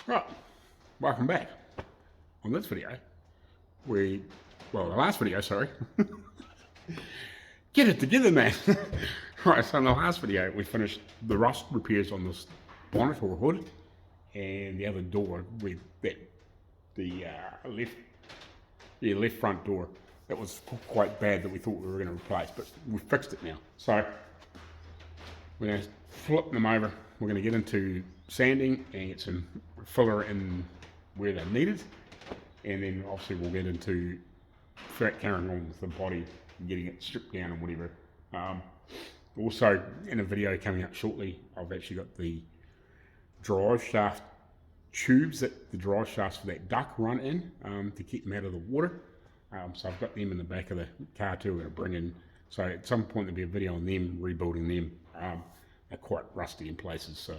Right, welcome back. On this video, the last video, sorry. Get it together, man. Right, so in the last video, we finished the rust repairs on this bonnet or hood, and the other door with the left front door. That was quite bad that we thought we were going to replace, but we fixed it now. So we're going to flip them over. We're going to get into sanding and get some filler in where they're needed, and then obviously we'll get into carrying on with the body, getting it stripped down and whatever. Also, in a video coming up shortly, I've actually got the drive shaft tubes that the drive shafts for that duck run in to keep them out of the water. So I've got them in the back of the car too. We're going to bring in. So at some point there'll be a video on them rebuilding them. They're quite rusty in places, so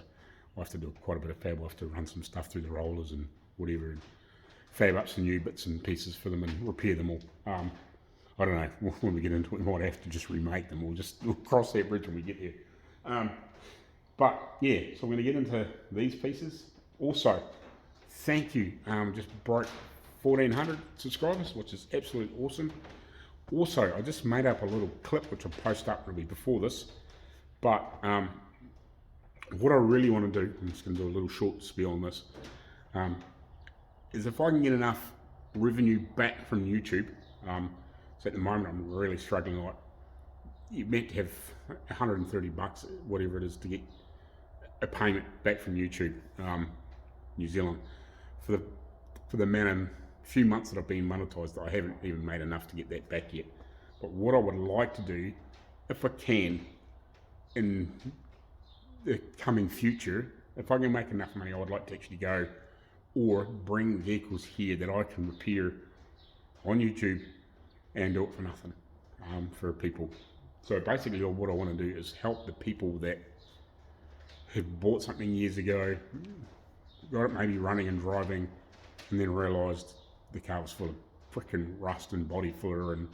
I'll have to do quite a bit of fab. We'll have to run some stuff through the rollers and whatever, and fab up some new bits and pieces for them and repair them all. I don't know, when we get into it, we might have to just remake them, or we'll cross that bridge when we get there. But yeah, so we're going to get into these pieces. Also, thank you, just broke 1,400 subscribers, which is absolutely awesome. Also, I just made up a little clip which I'll post up really before this, but what I really want to do, I'm just going to do a little short spiel on this, is if I can get enough revenue back from YouTube. So at the moment I'm really struggling. Like, you're meant to have 130 bucks, whatever it is, to get a payment back from YouTube, New Zealand, for the amount of few months that I've been monetized. I haven't even made enough to get that back yet. But what I would like to do, if I can, in the coming future, if I can make enough money, I would like to actually go or bring vehicles here that I can repair on YouTube and do it for nothing, for people. So basically what I want to do is help the people that have bought something years ago, got it maybe running and driving, and then realised the car was full of frickin' rust and body filler and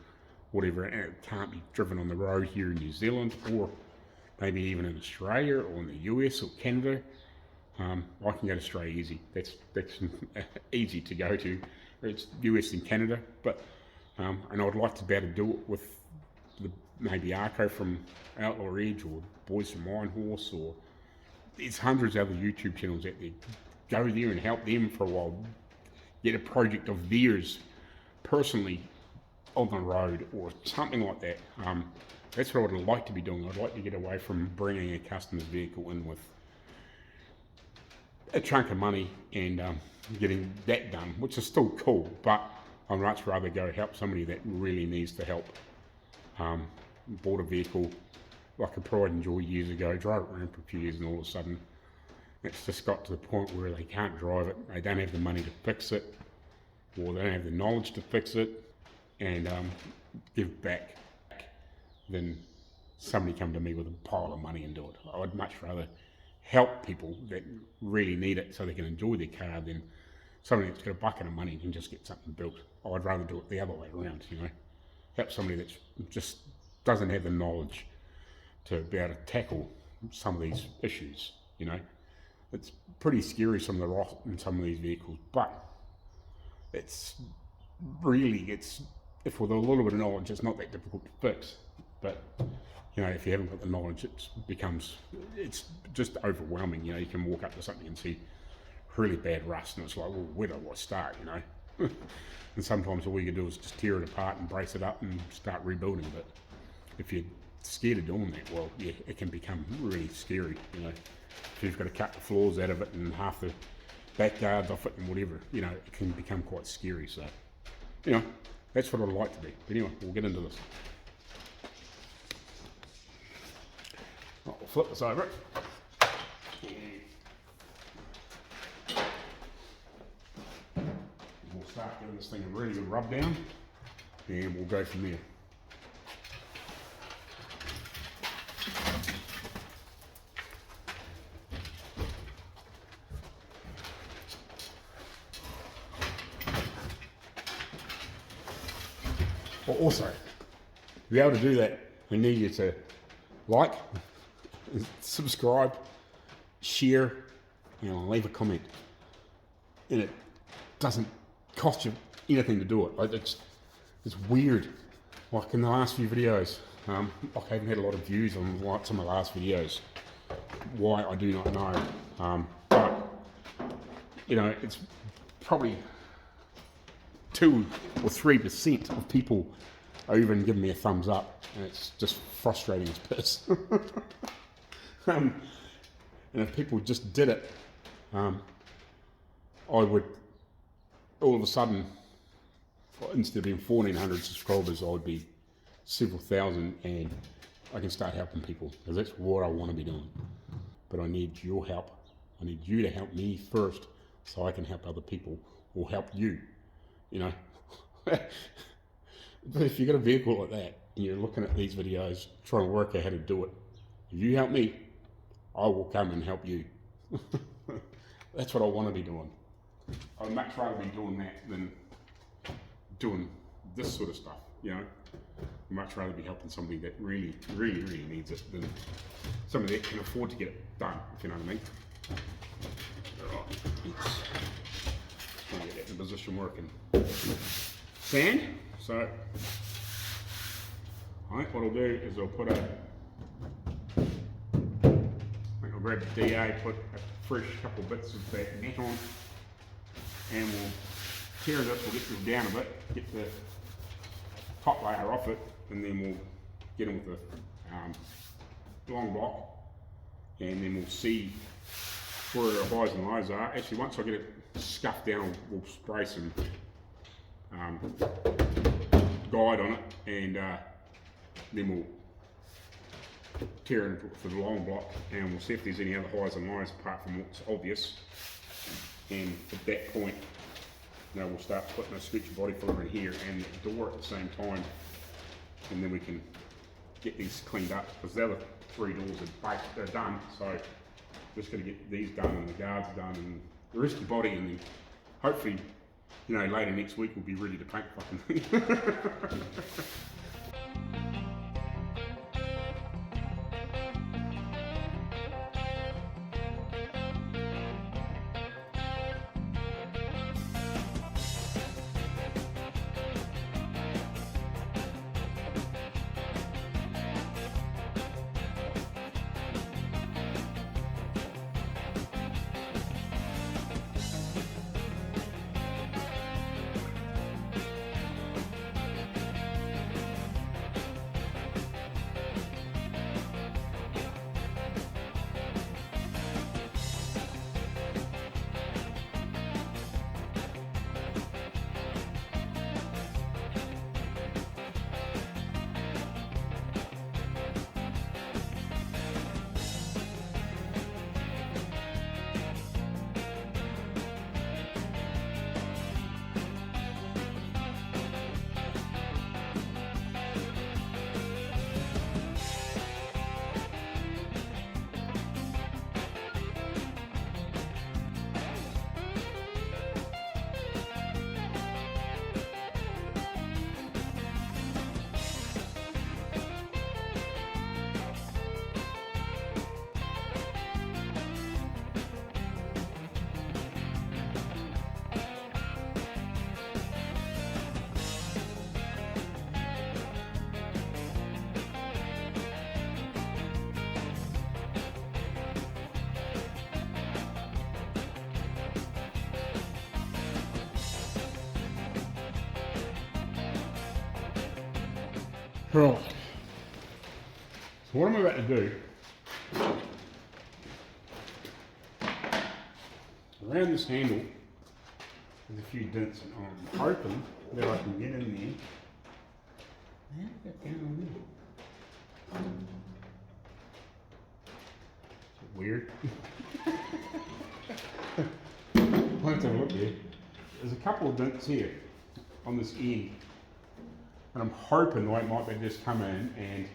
whatever, and it can't be driven on the road here in New Zealand, or maybe even in Australia or in the US or Canada. I can go to Australia easy. That's easy to go to. It's US and Canada, but and I'd like to be able to do it with maybe Arco from Outlaw Edge, or Boys from Iron Horse, or there's hundreds of other YouTube channels out there. Go there and help them for a while. Get a project of theirs personally on the road or something like that. That's what I would like to be doing. I'd like to get away from bringing a customer's vehicle in with a chunk of money and getting that done, which is still cool, but I'd much rather go help somebody that really needs the help. Bought a vehicle like a Pride and Joy years ago, drove it around for a few years, and all of a sudden it's just got to the point where they can't drive it, they don't have the money to fix it, or they don't have the knowledge to fix it, and give back, than somebody come to me with a pile of money and do it. I would much rather help people that really need it so they can enjoy their car than somebody that's got a bucket of money and can just get something built. I'd rather do it the other way around, you know. Help somebody that just doesn't have the knowledge to be able to tackle some of these issues, you know. It's pretty scary, some of the rot in some of these vehicles, but it's if with a little bit of knowledge, it's not that difficult to fix. But you know, if you haven't got the knowledge, it's just overwhelming. You know, you can walk up to something and see really bad rust, and it's like, well, where do I start? You know, and sometimes all you can do is just tear it apart and brace it up and start rebuilding. But if you're scared of doing that, well, yeah, it can become really scary. You know, if you've got to cut the floors out of it and half the backyards off it and whatever, you know, it can become quite scary. So, you know, that's what I'd like to do. But anyway, we'll get into this. Right, we'll flip this over. We'll start giving this thing a really good rub down, and we'll go from there. Well, also, to be able to do that, we need you to like, subscribe, share, leave a comment. and it doesn't cost you anything to do it. Like it's weird. Like in the last few videos, like I haven't had a lot of views on like some of the last videos. Why, I do not know. But you know, it's probably 2 or 3% of people are even giving me a thumbs up, and it's just frustrating as piss. And if people just did it, I would all of a sudden, instead of being 1,400 subscribers, I would be several thousand, and I can start helping people, because that's what I want to be doing. But I need your help. I need you to help me first, so I can help other people, or help you, you know. But if you've got a vehicle like that, and you're looking at these videos, trying to work out how to do it, if you help me, I will come and help you. That's what I want to be doing. I'd much rather be doing that than doing this sort of stuff, you know. I'd much rather be helping somebody that really, really, really needs it than somebody that can afford to get it done, if you know what I mean. Trying to get that in the position working. Sand. So, alright, what I'll do is I'll put I'll grab the DA, put a fresh couple bits of that net on, and we'll tear this, we'll get this down a bit, get the top layer off it, and then we'll get in with the long block, and then we'll see where the highs and lows are. Actually, once I get it scuffed down, we'll spray some guide on it, and then we'll tear it for the long block, and we'll see if there's any other highs and lows apart from what's obvious. And at that point, now we'll start putting a stretch body filler in here and the door at the same time, and then we can get these cleaned up, because the other 3 doors are done. So just got to get these done and the guards done and the rest of the body, and then hopefully, you know, later next week we'll be ready to paint the fucking thing. Right. So what I'm about to do, around this handle, there's a few dents, and I'm hoping that I can get in there. How did that down on there? Is it weird? I'll have to have a look there. There's a couple of dents here on this end. And I'm hoping the weight might be just come in and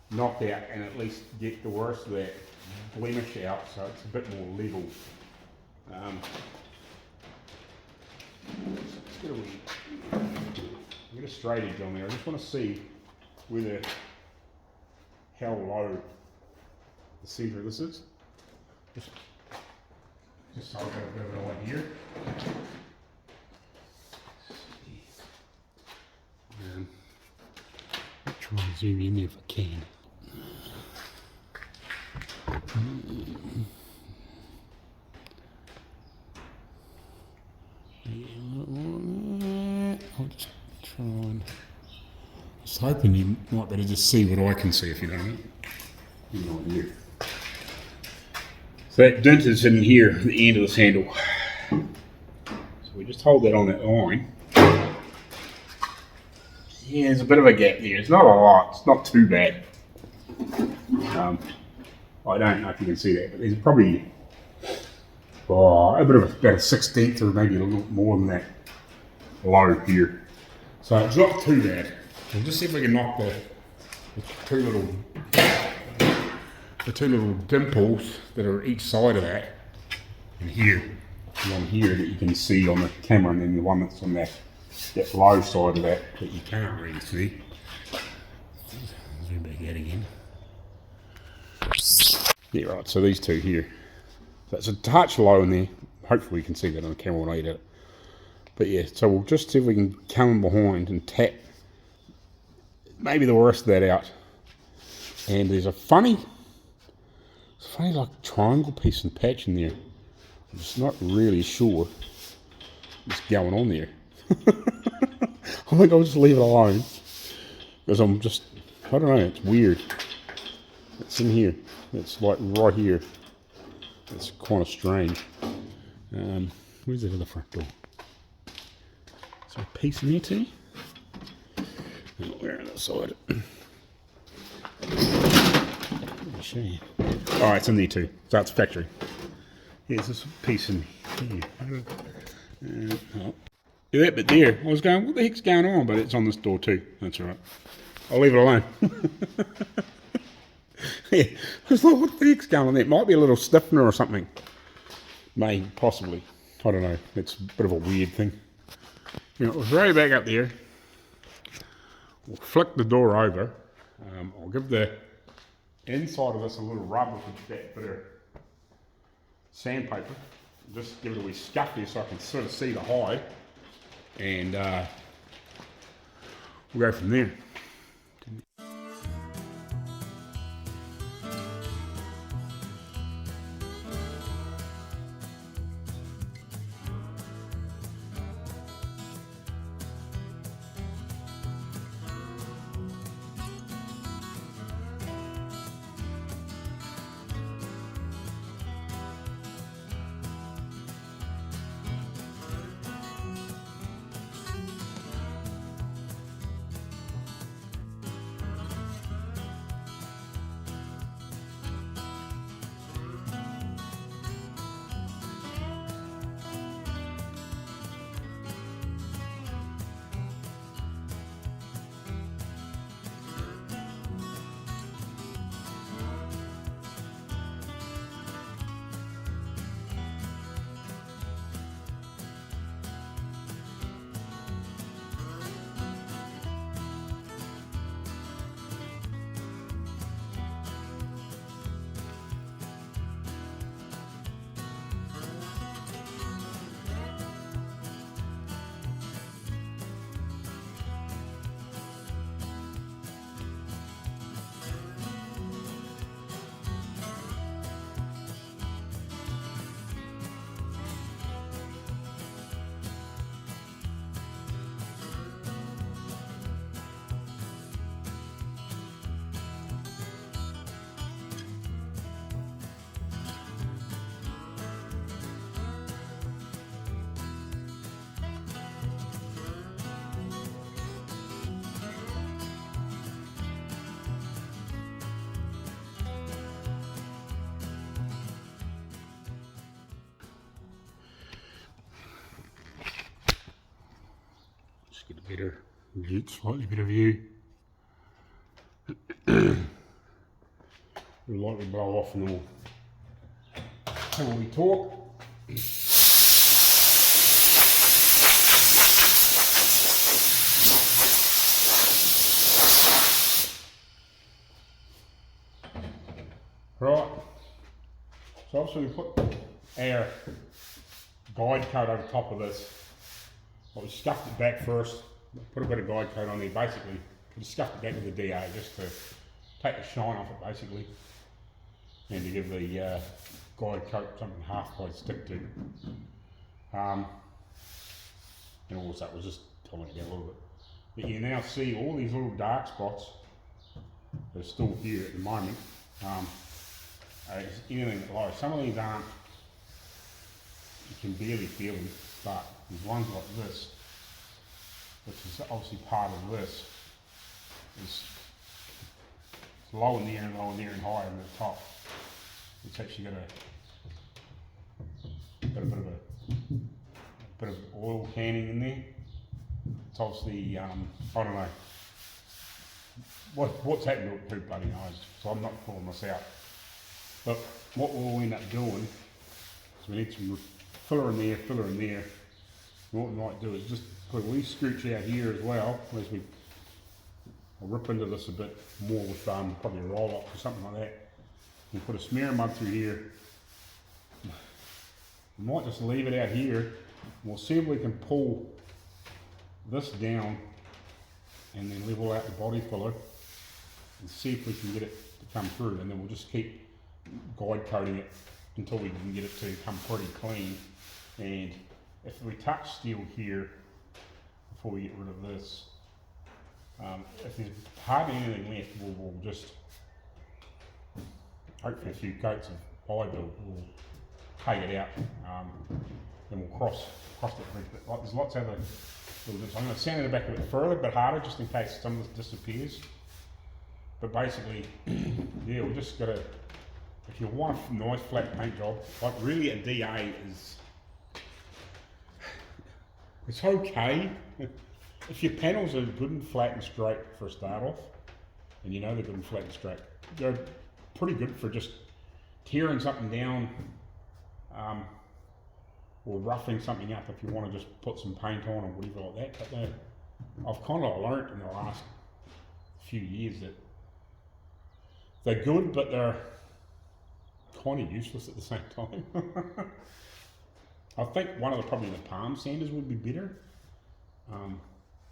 knock out and at least get the worst of that blemish out, so it's a bit more level. Get a straight edge on there. I just want to see whether how low the centre of this is. Just Just so I've got a bit of an idea. Try and zoom in there if I can. I'll just try and. I was hoping you might better just see what I can see, if you know what I mean. No idea. So that dent is in here at the end of this handle. So we just hold that on that line. Yeah, there's a bit of a gap there. It's not a lot. It's not too bad. I don't know if you can see that, but there's probably a bit of about a 1/16 or maybe a little more than that low here. So it's not too bad. We'll just see if we can knock the two little dimples that are each side of that, and here, one here that you can see on the camera, and then the one that's on that low side of that you can't really see. Zoom back out again. Yeah, right, so these two here. So it's a touch low in there. Hopefully you can see that on the camera when I edit it. But yeah, so we'll just see if we can come in behind and tap maybe the rest of that out. And there's a funny like triangle piece and patch in there. I'm just not really sure what's going on there. I think I'll just leave it alone. Because I don't know, it's weird. It's in here. It's like right here. It's kind of strange. Where's that other front door? Is there a piece in there too? Where on that side? Let me show you. Oh, it's in there too. So it's factory. Yeah, there's this piece in here. Yeah, that bit there. I was going, what the heck's going on? But it's on this door too. That's all right. I'll leave it alone. Yeah, I was like, what the heck's going on there? It might be a little stiffener or something. Maybe, possibly. I don't know. It's a bit of a weird thing. You know, we'll throw it back up there. We'll flick the door over. I'll give the inside of this a little rub with that bit of sandpaper. Just give it a wee scuff there so I can sort of see the hide. And we'll go from there. Get a better view, slightly better view. We'll lightly blow off and then we'll talk. Right, so obviously we put our guide coat over top of this. We scuffed it back first, put a bit of guide coat on there basically. We scuffed it back with the DA just to take the shine off it basically, and to give the guide coat something halfway stick to. And also it was just toning it down a little bit. But you now see all these little dark spots that are still here at the moment. Anything that lies. Some of these aren't, you can barely feel them, but there's ones like this, which is obviously part of this. It's low in there and low in there and higher than the top. It's actually got a bit of oil canning in there. It's obviously, I don't know what's happened to it, who bloody knows, so I'm not pulling this out. But what we'll end up doing is we need some filler in there, and what we might do is just put a wee scooch out here as well, as I'll rip into this a bit more with probably a roll up or something like that. We'll put a smear mud through here. We might just leave it out here, and we'll see if we can pull this down and then level out the body filler and see if we can get it to come through, and then we'll just keep guide coating it until we can get it to come pretty clean. And if we touch steel here before we get rid of this, if there's hardly anything left, we'll just hopefully a few coats of hide will take it out, and we'll cross the bridge. But like, there's lots of other little bits. I'm going to sand it back a bit further, a bit harder, just in case some of this disappears. But basically, yeah, we just got to, if you want a nice flat paint job, like really a DA is, it's okay. If your panels are good and flat and straight for a start off, and you know they're good and flat and straight, they're pretty good for just tearing something down, or roughing something up if you want to just put some paint on or whatever like that. But I've kind of learnt in the last few years that they're good, but they're kind of useless at the same time. I think probably the palm sanders would be better.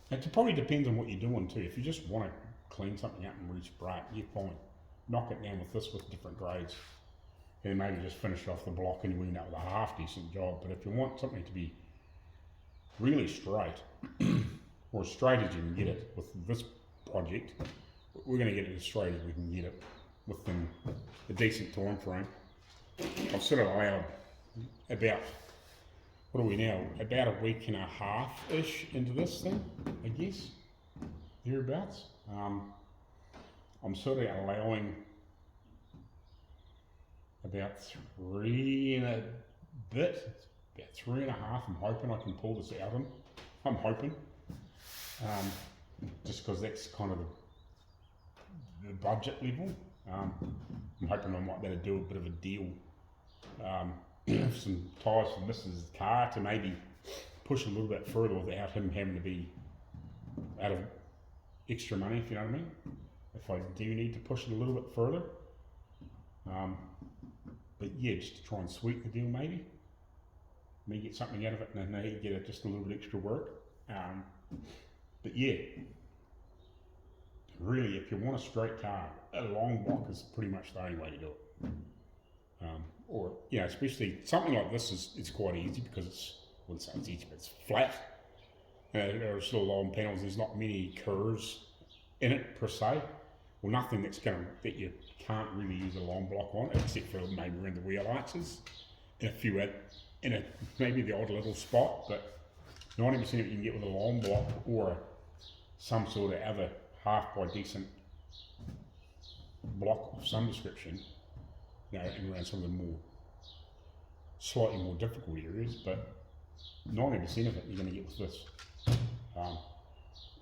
It probably depends on what you're doing too. If you just want to clean something up and respray it, you're fine. Knock it down with this with different grades, and maybe just finish it off the block and you end up with a half decent job. But if you want something to be really straight, or as straight as you can get it with this project, we're going to get it as straight as we can get it within a decent time frame. I've sort of allowed about, what are we now, about a week and a half-ish into this thing, I guess, hereabouts. I'm sort of allowing about 3 and a bit, about 3 and a half. I'm hoping I can pull this out in. I'm hoping, just because that's kind of the budget level. I'm hoping I might be able to do a bit of a deal, some tyres for Mrs. car to maybe push a little bit further without him having to be out of extra money, if you know what I mean. If I do need to push it a little bit further. But yeah, just to try and sweeten the deal maybe. Maybe get something out of it and then maybe get just a little bit extra work. But yeah, really if you want a straight car, a long block is pretty much the only way to do it. Or, you know, especially something like this it's quite easy because it's easy, but it's flat. There are still long panels, there's not many curves in it per se. Well, nothing that you can't really use a long block on, except for maybe around the wheel arches, and a few maybe the odd little spot, but 90% of it you can get with a long block or some sort of other half by decent block of some description, you know, and around some of the slightly more difficult areas, but 90% of it you're going to get with this,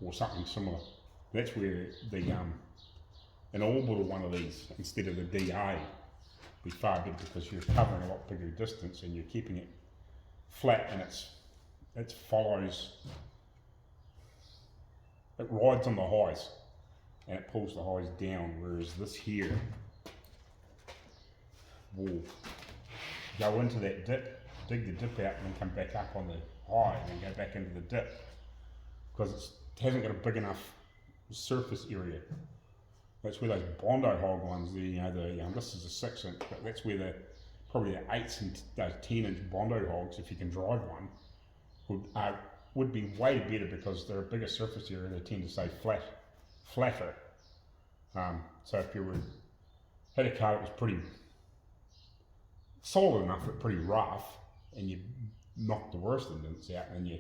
or something similar. That's where an orbital one of these instead of the DA be far better, because you're covering a lot bigger distance and you're keeping it flat, and it follows, it rides on the highs and it pulls the highs down, whereas this here will go into that dip, dig the dip out and then come back up on the high and then go back into the dip, because it hasn't got a big enough surface area. That's where those Bondi hog ones, this is a 6 inch, but that's where probably the 8s and those 10 inch Bondi hogs, if you can drive one, would be way better, because they're a bigger surface area. They tend to stay flatter. So if you had a car that was pretty solid enough but pretty rough, and you knocked the worst indents out, and you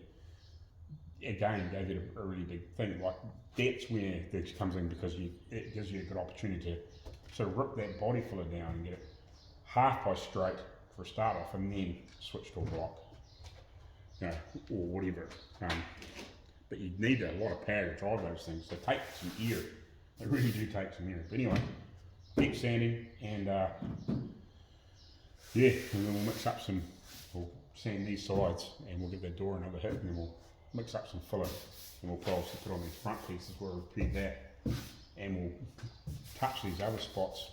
again gave it a really big thing, like that's where this comes in, because it gives you a good opportunity to sort of rip that body filler down and get it half by straight for a start off, and then switch to a block, or whatever. But you need a lot of power to drive those things. They take some air. They really do take some air. But anyway, keep sanding, and and then we'll mix up we'll sand these sides, and we'll give that door another hit, and then we'll mix up some filler, and we'll probably put on these front pieces where we'll repeat that, and we'll touch these other spots.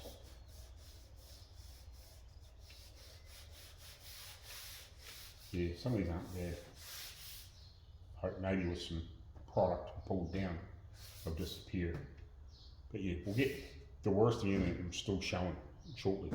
Yeah, some of these aren't bad. Hope maybe with some product pulled down, they'll disappear. But yeah, we'll get the worst of them still showing shortly.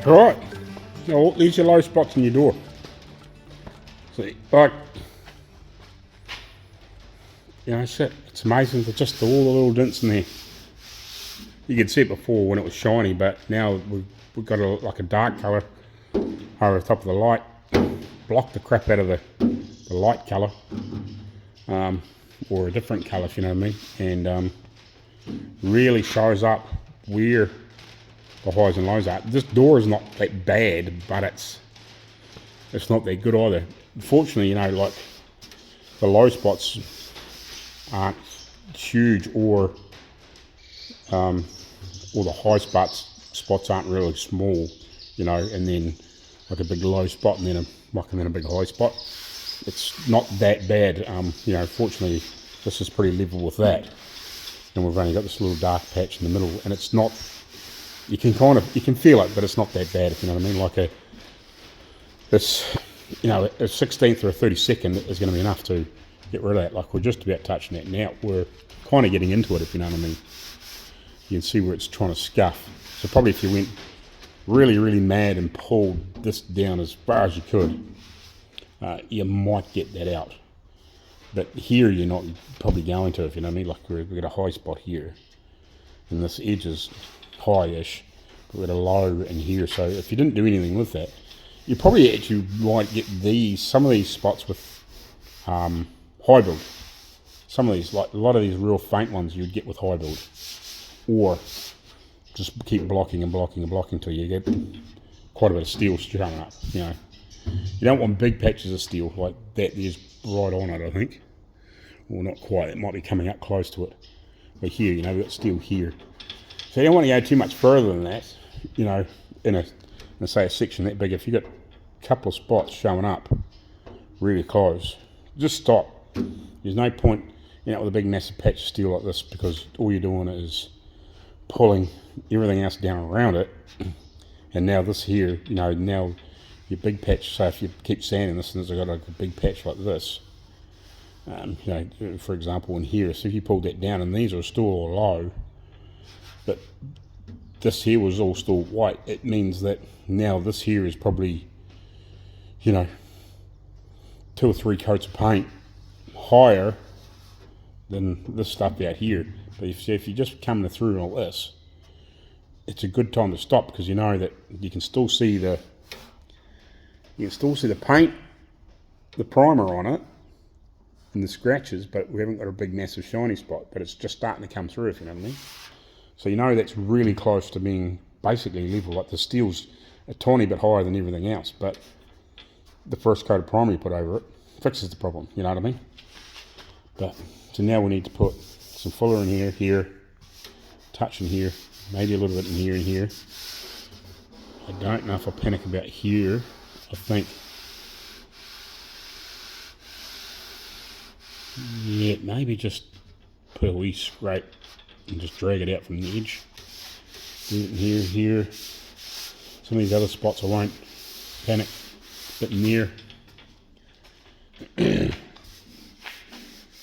Right, now these are low spots in your door. See, like, shit, it's amazing for just all the little dents in there. You could see it before when it was shiny, but now we've got like a dark colour. over the top of the light, block the crap out of the light colour, or a different colour, if you know what I mean, and really shows up where the highs and lows are. This door is not that bad, but it's not that good either. Unfortunately, you know, like the low spots aren't huge, or the high spots aren't really small, you know, and then like a big low spot and then a big high spot. It's not that bad. You know, fortunately this is pretty level with that, and we've only got this little dark patch in the middle, and it's not, you can feel it, but it's not that bad, if you know what I mean. Like this, you know, a 16th or a 32nd is going to be enough to get rid of that. Like, we're just about touching that now. We're kind of getting into it, if you know what I mean. You can see where it's trying to scuff. So probably if you went really, really mad and pulled this down as far as you could, you might get that out. But here you're not probably going to, if you know what I mean. Like, we've got a high spot here, and this edge is high-ish, but we've got a low in here. So if you didn't do anything with that, you probably actually might get some of these spots with high build. Some of these, like a lot of these real faint ones, you'd get with high build, or just keep blocking and blocking and blocking till you get quite a bit of steel showing up. You know, you don't want big patches of steel like that. There's right on it, I think. Well, not quite. It might be coming up close to it. But here, you know, we've got steel here. So you don't want to go too much further than that. You know, in say a section that big, if you've got a couple of spots showing up really close, just stop. There's no point, you know, with a big massive patch of steel like this, because all you're doing is pulling everything else down around it. And now this here, you know, now your big patch, so if you keep sanding this and it's got like a big patch like this, you know, for example in here, so if you pulled that down and these are still all low, but this here was all still white, it means that now this here is probably, you know, 2 or 3 coats of paint higher than this stuff out here. But if you're just coming through all this, it's a good time to stop, because you know that you can still see the paint, the primer on it, and the scratches, but we haven't got a big massive shiny spot, but it's just starting to come through, if you know what I mean. So you know that's really close to being basically level. Like, the steel's a tiny bit higher than everything else, but the first coat of primer you put over it fixes the problem, you know what I mean. But so now we need to put some fuller in here, touch in here, maybe a little bit in here and here. I don't know if I panic about here. I think, yeah, maybe just put a wee scrape and just drag it out from the edge. Do it in here. Some of these other spots I won't panic. Bit in there.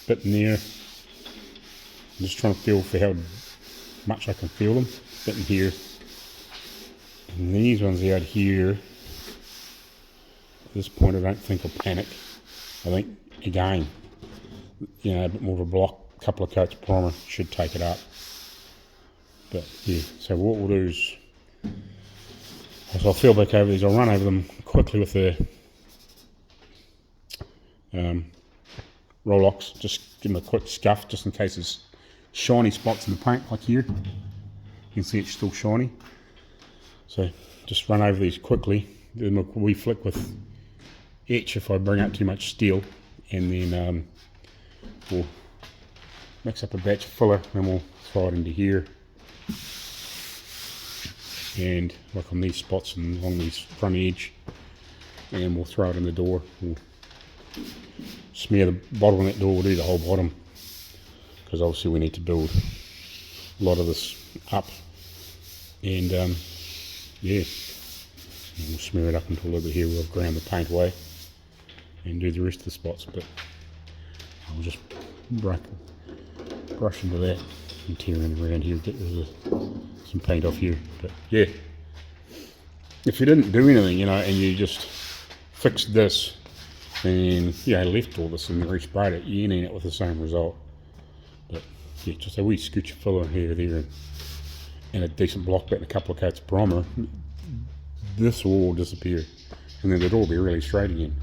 Bit in there. I'm just trying to feel for how much I can feel them. Bit in here. And these ones out here, at this point I don't think I'll panic. I think, again, you know, a bit more of a block, a couple of coats of primer should take it up. But yeah, so what we'll do is, as I'll feel back over these, I'll run over them quickly with the Rolla, just give them a quick scuff, just in case there's shiny spots in the paint, like here. You can see it's still shiny. So just run over these quickly, do them a wee flick with etch if I bring out too much steel, and then we'll mix up a batch of filler, and we'll throw it into here. And like on these spots and along these front edge, and we'll throw it in the door. We'll smear the bottom of that door, we'll do the whole bottom, because obviously we need to build a lot of this up. And yeah, and we'll smear it up until a little bit here where I've ground the paint away, and do the rest of the spots. But I'll just brush into that and tearing around here, get rid of some paint off here. But yeah, if you didn't do anything, you know, and you just fixed this and, you know, left all this and resprayed it, you end up with the same result. But yeah, just a wee scooch of filler here, there, and a decent block back and a couple of coats of primer, this will all disappear. and then the door will be really straight again.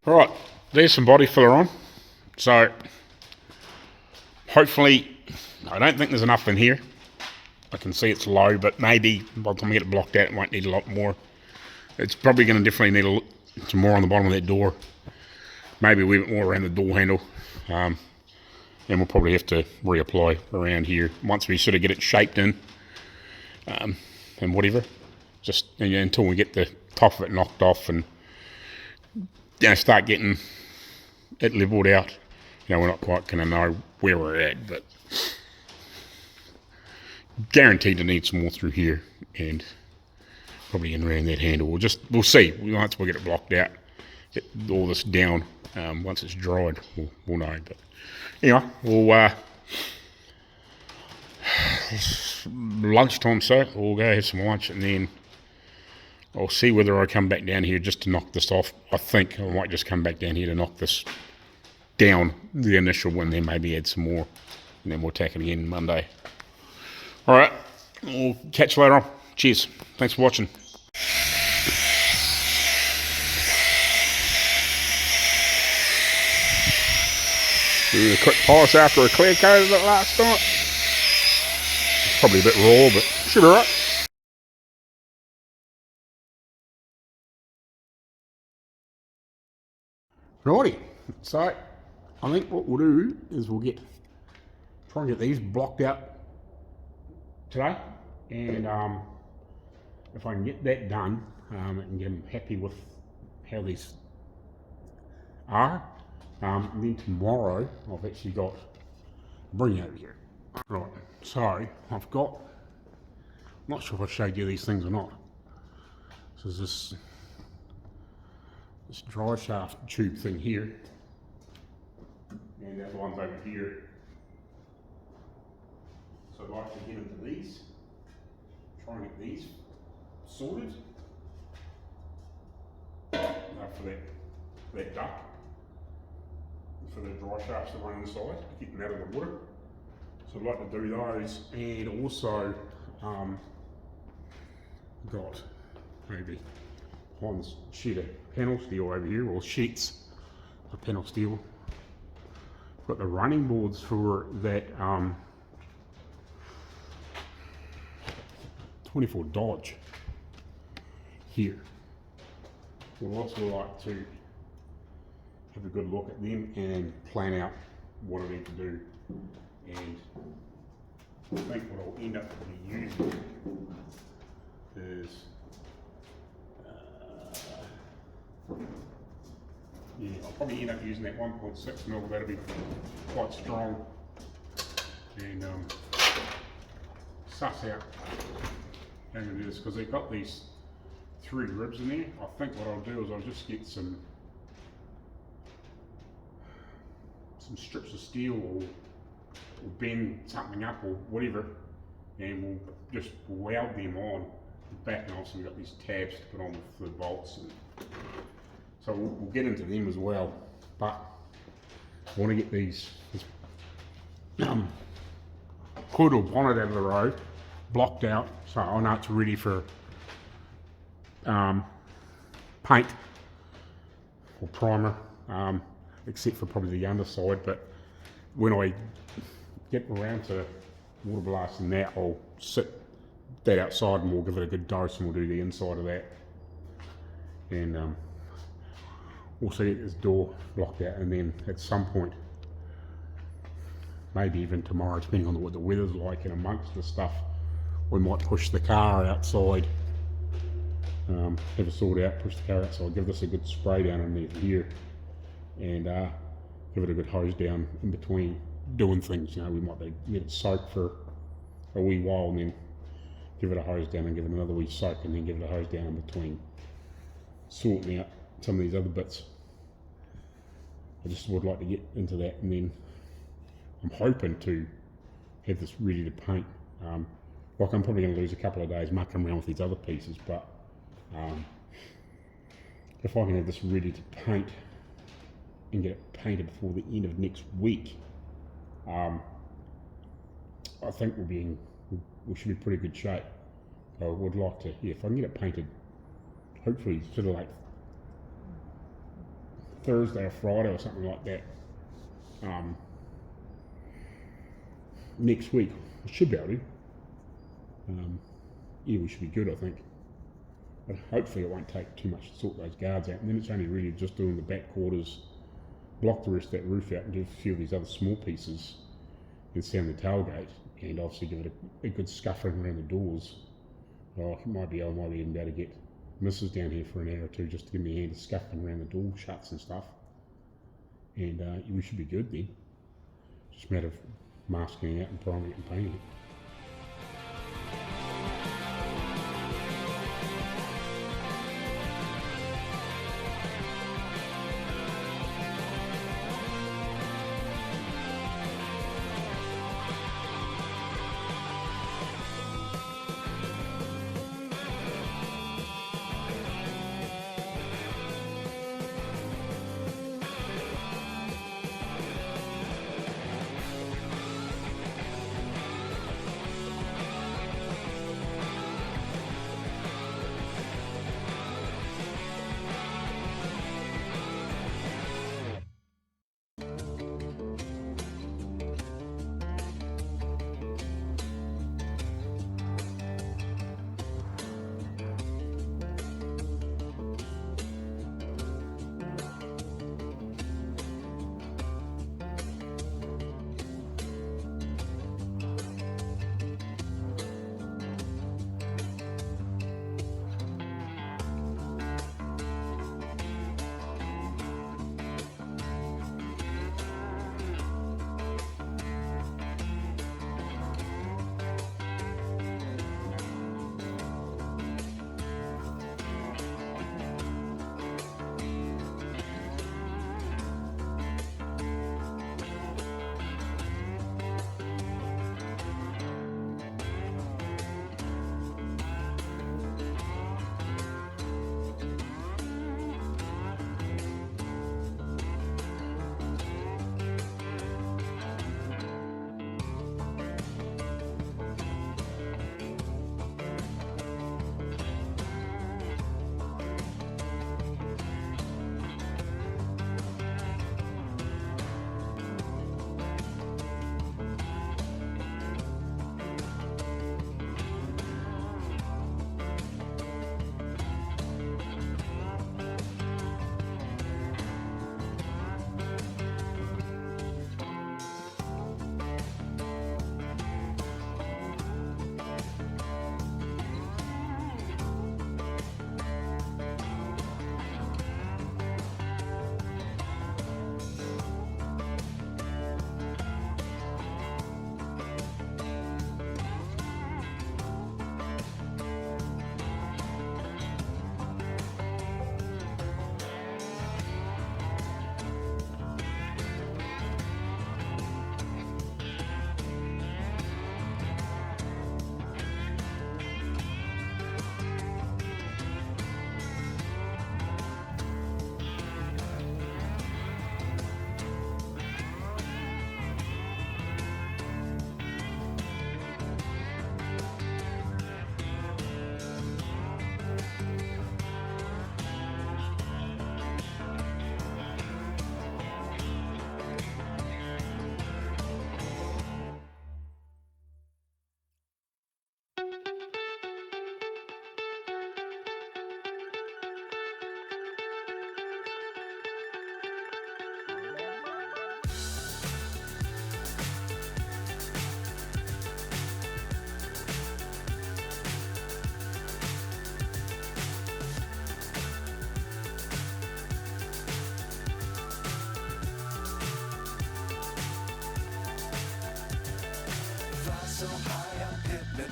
Alright, there's some body filler on. So, hopefully, I don't think there's enough in here. I can see it's low, but maybe by the time we get it blocked out, it won't need a lot more. It's probably going to definitely need some more on the bottom of that door. Maybe a wee bit more around the door handle. And we'll probably have to reapply around here once we sort of get it shaped in. And whatever. Just until we get the top of it knocked off and start getting it leveled out. We're not quite going to know where we're at, but guaranteed to need some more through here and probably in around that handle. We'll see. Once we get it blocked out, get all this down. Once it's dried, we'll know. But anyway, we'll lunchtime, so we'll go have some lunch and then I'll see whether I come back down here just to knock this off. I think I might just come back down here to knock this down, the initial one, then maybe add some more, and then we'll tack it again Monday. Alright, we'll catch you later on. Cheers. Thanks for watching. Do a quick polish after I clear coated it last night. It's probably a bit raw, but should be alright. Righty, so I think what we'll do is we'll try and get these blocked out today, and if I can get that done and get them happy with how these are, and then tomorrow I've actually got bring over here. Right, so I've got, I'm not sure if I showed you these things or not. So there's this dry shaft tube thing here, and the other one's over here. So I'd like to get into these, try and get these sorted for that duct, for the dry shafts that run inside, get them out of the water. So I'd like to do those, and also got maybe Hans sheet of panel steel over here, or sheets of panel steel. Got the running boards for that 24 Dodge here. We'll also like to have a good look at them and plan out what I need to do. And I think what I'll end up using is yeah, I'll probably end up using that 1.6 mil. That'll be quite strong, and suss out how I'm going to do this, because they've got these 3 ribs in there. I think what I'll do is I'll just get some strips of steel, or bend something up or whatever, and we'll just weld them on the back. And also we've got these tabs to put on with the bolts, and so we'll get into them as well. But I want to get these hood or bonnet out of the road, blocked out, so I know it's ready for paint or primer, except for probably the underside. But when I get around to water blasting that, I'll sit that outside and we'll give it a good dose and we'll do the inside of that. And also get this door blocked out, and then at some point, maybe even tomorrow, depending on what the weather's like, and amongst the stuff, we might push the car outside, have a sort out, push the car outside, give this a good spray down underneath here, and give it a good hose down in between doing things. You know, we might let it soak for a wee while and then give it a hose down and give it another wee soak and then give it a hose down in between, sorting out some of these other bits. I just would like to get into that, and then I'm hoping to have this ready to paint. Like I'm probably going to lose a couple of days mucking around with these other pieces, but if I can have this ready to paint and get it painted before the end of next week, I think we should be in pretty good shape. I would like to, if I can get it painted, hopefully sort of like Thursday or Friday or something like that. Next week, I should be able to. Yeah, we should be good, I think. But hopefully it won't take too much to sort those guards out, and then it's only really just doing the back quarters, block the rest of that roof out and do a few of these other small pieces and sound the tailgate, and obviously give it a good scuffing around the doors. I might be even able to get Mrs. down here for an hour or two just to give me a hand to scuffing around the door shuts and stuff, and we should be good then. Just a matter of masking it out and priming it and painting it.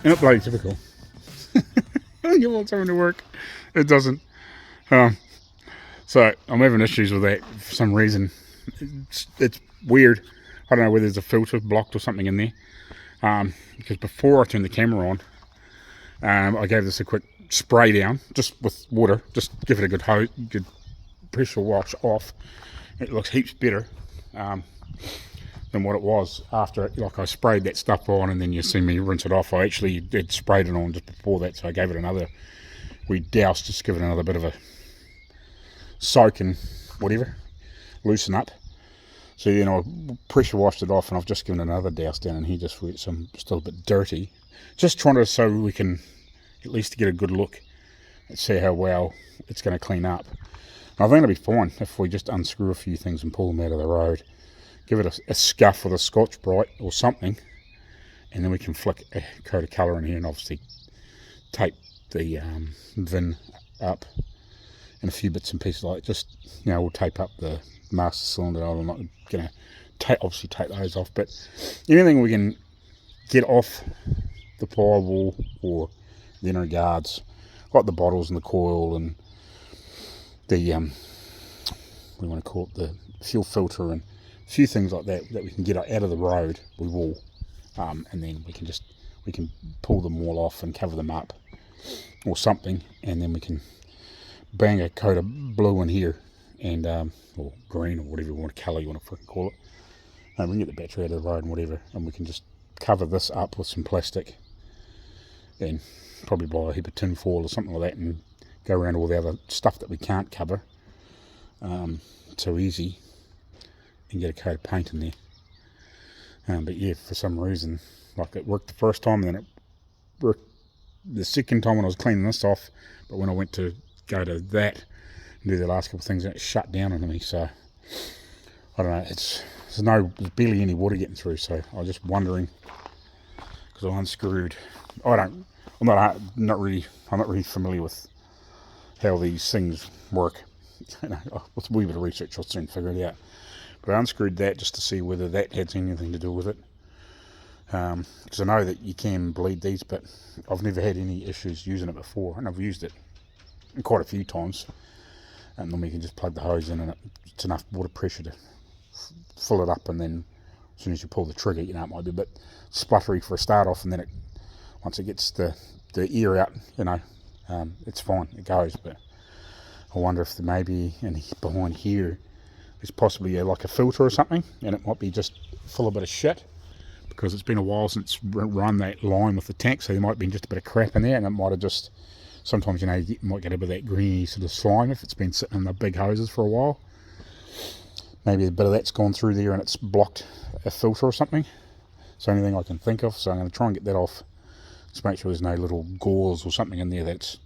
And it bloody typical. You want something to work, it doesn't. So I'm having issues with that for some reason. It's weird. I don't know whether there's a filter blocked or something in there. Because before I turned the camera on, I gave this a quick spray down, just with water. Just give it a good pressure wash off. It looks heaps better than what it was after, like I sprayed that stuff on, and then you see me rinse it off. I actually did sprayed it on just before that, so I gave it another douse, just give it another bit of a soak and whatever, loosen up. So then I pressure washed it off, and I've just given it another douse down in here just where it's still a bit dirty. Just trying to, so we can at least get a good look and see how well it's going to clean up. And I think it'll be fine if we just unscrew a few things and pull them out of the road. Give it a scuff with a Scotch-Brite or something, and then we can flick a coat of colour in here and obviously tape the VIN up and a few bits and pieces like that. Just, we'll tape up the master cylinder. I'm not going to obviously take those off, but anything we can get off the firewall or the inner guards, like the bottles and the coil and the what do you want to call it, the fuel filter, and a few things like that we can get out of the road, we will, and then we can pull them all off and cover them up or something, and then we can bang a coat of blue in here, and or green or whatever colour you want to freaking call it, and we can get the battery out of the road and whatever, and we can just cover this up with some plastic and probably buy a heap of tin foil or something like that, and go around all the other stuff that we can't cover so easy, and get a coat of paint in there. But yeah, for some reason, like, it worked the first time, and then it worked the second time when I was cleaning this off, but when I went to go to that and do the last couple of things, it shut down on me. So I don't know, there's barely any water getting through, so I was just wondering, because I unscrewed, I'm not really familiar with how these things work. With a wee bit of research I'll soon figure it out. But I unscrewed that just to see whether that had anything to do with it. Because I know that you can bleed these, but I've never had any issues using it before, and I've used it quite a few times. And then we can just plug the hose in, and it's enough water pressure to fill it up, and then as soon as you pull the trigger, it might be a bit spluttery for a start off, and then once it gets the air out, it's fine, it goes. But I wonder if there may be behind here there's possibly like a filter or something, and it might be just full of a bit of shit, because it's been a while since run that line with the tank, so there might have been just a bit of crap in there, and it might have just, sometimes you might get a bit of that greeny sort of slime if it's been sitting in the big hoses for a while. Maybe a bit of that's gone through there and it's blocked a filter or something. It's the only thing I can think of, so I'm going to try and get that off. Just make sure there's no little gauze or something in there that's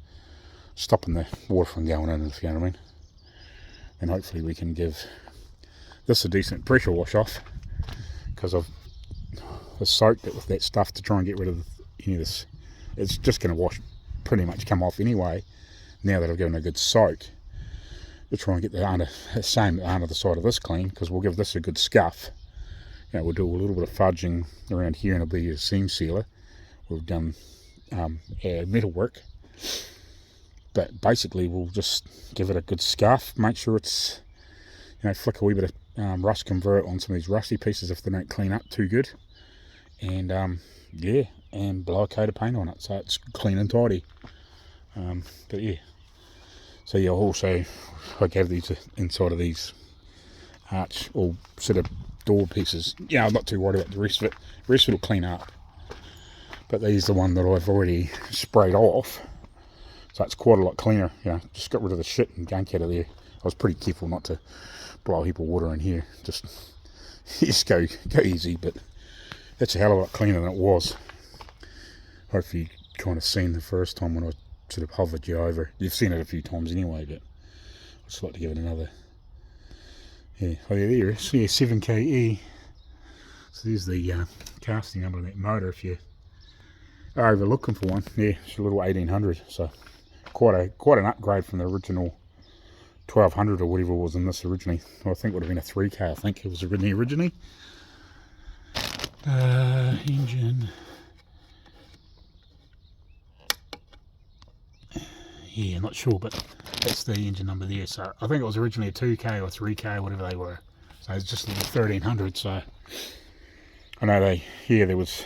stopping the water from going in, if you know what I mean. And hopefully we can give this a decent pressure wash off, because I've soaked it with that stuff to try and get rid of any of this. It's just going to pretty much come off anyway, now that I've given it a good soak, to try and get the under the side of this clean, because we'll give this a good scuff. We'll do a little bit of fudging around here, and it'll be a seam sealer. We've done our metal work, but basically we'll just give it a good scuff, make sure it's, flick a wee bit of rust convert on some of these rusty pieces if they don't clean up too good, and and blow a coat of paint on it so it's clean and tidy. But yeah, so yeah, also I gave these inside of these arch or sort of door pieces. I'm not too worried about the rest of it. The rest of it will clean up, but these are the one that I've already sprayed off, so it's quite a lot cleaner. Just got rid of the shit and gunk out of there. I was pretty careful not to blow a heap of water in here, just go easy, but that's a hell of a lot cleaner than it was. Hopefully you kind of seen the first time when I sort of hovered you over. You've seen it a few times anyway, but I'd just like to give it another. Yeah, there it is. Yeah, 7KE. So there's the casting number of that motor if you are over looking for one. Yeah, it's a little 1800, so quite an upgrade from the original 1200 or whatever it was in this originally. Well, I think it would have been a 3K, I think it was originally. Engine. Yeah, I'm not sure, but that's the engine number there. So I think it was originally a 2K or 3K, whatever they were. So it's just a 1300. So I know there was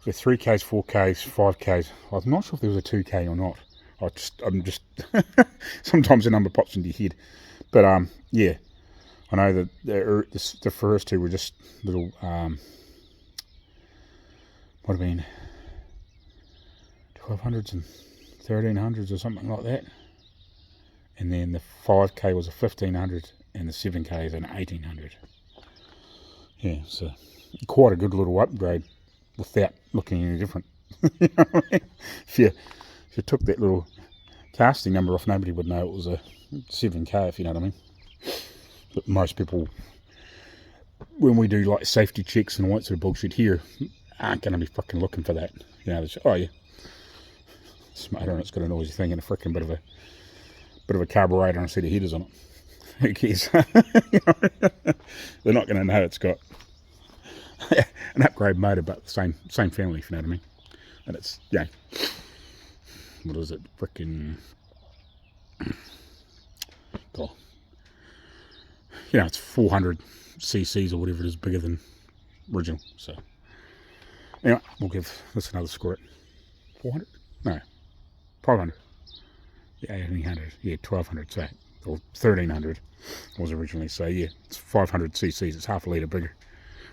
the 3Ks, 4Ks, 5Ks. I'm not sure if there was a 2K or not. I'm just sometimes the number pops into your head. But yeah, I know that the first two were just little would have been 1200s and 1300s or something like that. And then the 5K was a 1500 and the 7K is an 1800. Yeah, so quite a good little upgrade without looking any different. You know what I mean? If you took that little casting number off, nobody would know it was a 7K, if you know what I mean. But most people, when we do like safety checks and all that sort of bullshit here, aren't going to be fucking looking for that. You know, oh yeah, it's motor and it's got a noisy thing and a freaking bit of a carburetor and a set of headers on it. Who cares? You know, they're not going to know it's got an upgrade motor, but the same family, if you know what I mean. And it's, yeah, what is it? Freaking, oh, you know, it's 400 cc's or whatever it is, bigger than original. So anyway, we'll give this another squirt. 400? No, 500. Yeah, 1800. Yeah, 1200. So, or 1300 was originally. So yeah, it's 500 cc's. It's half a litre bigger.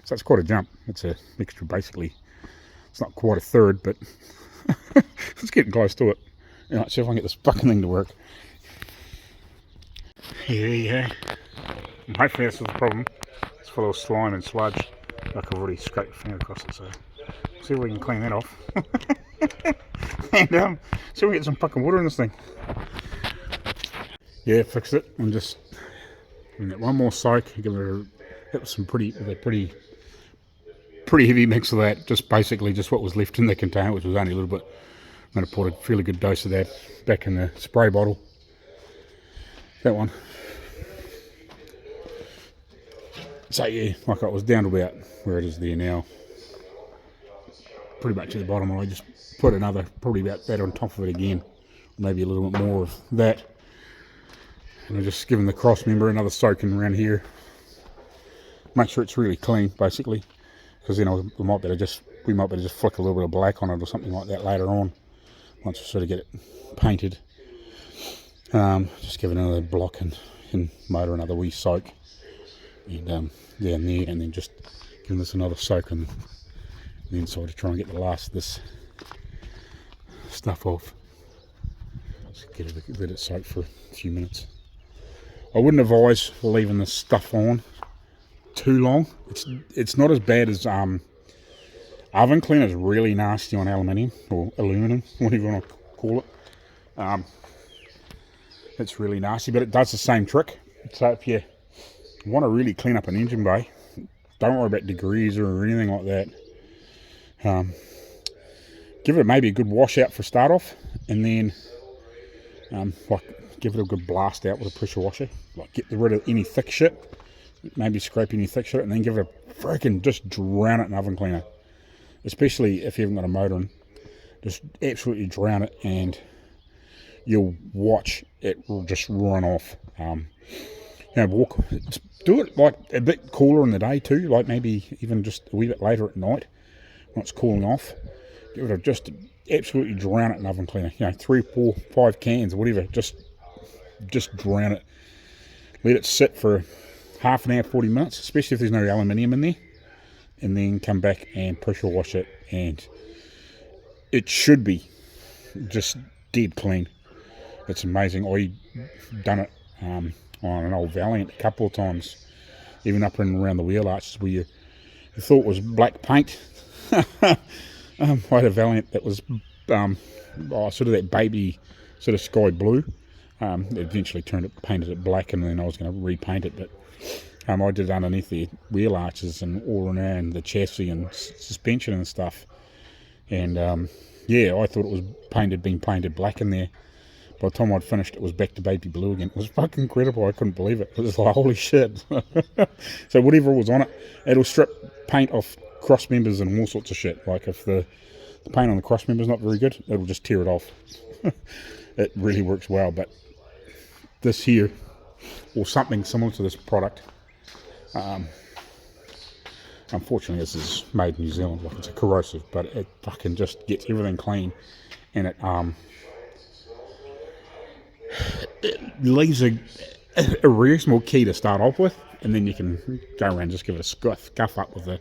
So it's quite a jump. It's a mixture, basically. It's not quite a third, but it's getting close to it. You know, see if I can get this fucking thing to work. Here you go. And hopefully that's not the problem. It's full of slime and sludge. Like I've already scraped the finger across it, so see if we can clean that off. And see if we can get some fucking water in this thing. Yeah, fixed it. I'm just giving it one more soak. Give it some pretty heavy mix of that. Just basically just what was left in the container, which was only a little bit. I'm going to put a fairly good dose of that back in the spray bottle. That one. So yeah, like I was down to about where it is there now. Pretty much at the bottom. I just put another, probably about that on top of it again. Maybe a little bit more of that. And I'm just giving the cross member another soaking around here. Make sure it's really clean, basically. Because then we might better just flick a little bit of black on it or something like that later on. Once we sort of get it painted. Just give it another block and motor another wee soak. And down there, and then just giving this another soak on the inside to try and get the last of this stuff off. Just let it soak for a few minutes. I wouldn't advise leaving this stuff on too long. It's not as bad as oven cleaner is really nasty on aluminium or aluminum, whatever you want to call it. It's really nasty, but it does the same trick. So if you want to really clean up an engine bay, don't worry about degrees or anything like that. Give it maybe a good wash out for start off, and then give it a good blast out with a pressure washer. Like get rid of any thick shit, maybe scrape any thick shit, and then give it a freaking just drown it in oven cleaner. Especially if you haven't got a motor in, just absolutely drown it, and you'll watch it will just run off. Do it like a bit cooler in the day too, like maybe even just a wee bit later at night when it's cooling off. Give it just absolutely drown it in oven cleaner. 3, 4, 5 cans or whatever. Just drown it. Let it sit for half an hour, 40 minutes, especially if there's no aluminium in there, and then come back and pressure wash it, and it should be just dead clean. It's amazing. I've done it on an old Valiant a couple of times, even up and around the wheel arches where you thought was black paint. I had a Valiant that was sort of that baby sort of sky blue. It eventually painted it black, and then I was going to repaint it, but I did underneath the wheel arches and all around the chassis and suspension and stuff. And yeah, I thought it was being painted black in there. By the time I'd finished, it was back to baby blue again. It was fucking incredible. I couldn't believe it. It was like, holy shit. So whatever was on it, it'll strip paint off cross members and all sorts of shit. Like if the the paint on the cross member is not very good, it'll just tear it off. It really works well, but this here, or something similar to this product, unfortunately this is made in New Zealand, like it's a corrosive, but it fucking just gets everything clean, and it leaves a reasonable key to start off with, and then you can go around and just give it a scuff up with a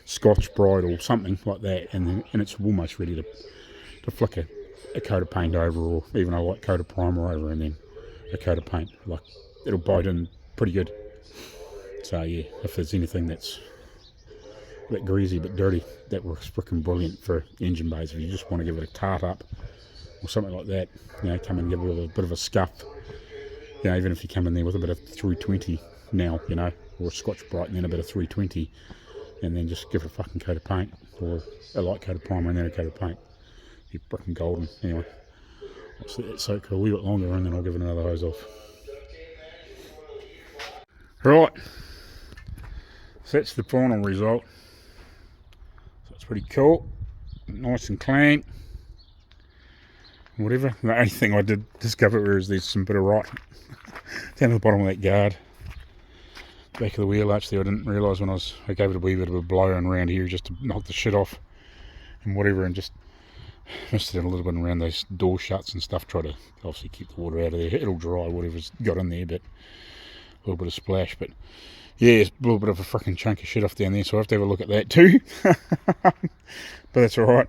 Scotch Brite or something like that, and it's almost ready to flick a coat of paint over, or even a light coat of primer over, and then a coat of paint. Like, it'll bite in pretty good. So yeah, if there's anything that's a bit greasy but dirty, that works freaking brilliant for engine bays. If you just want to give it a tart up or something like that, you know, come and give it a bit of a scuff. You know, even if you come in there with a bit of 320 now, you know, or a Scotch Brite and then a bit of 320, and then just give it a fucking coat of paint, or a light coat of primer and then a coat of paint. You're freaking golden. Anyway, let's let that soak a wee bit longer, and then I'll give it another hose off. Right, so that's the final result. So it's pretty cool, nice and clean. Whatever. The only thing I did discover is there's some bit of rot down at the bottom of that guard, back of the wheel arch there. I didn't realise when I gave it a wee bit of a blow around here just to knock the shit off and whatever, and just missed it a little bit around those door shuts and stuff. Try to obviously keep the water out of there. It'll dry whatever's got in there, but a little bit of splash. But yeah, it's a little bit of a fucking chunk of shit off down there, so I have to have a look at that too. But that's alright.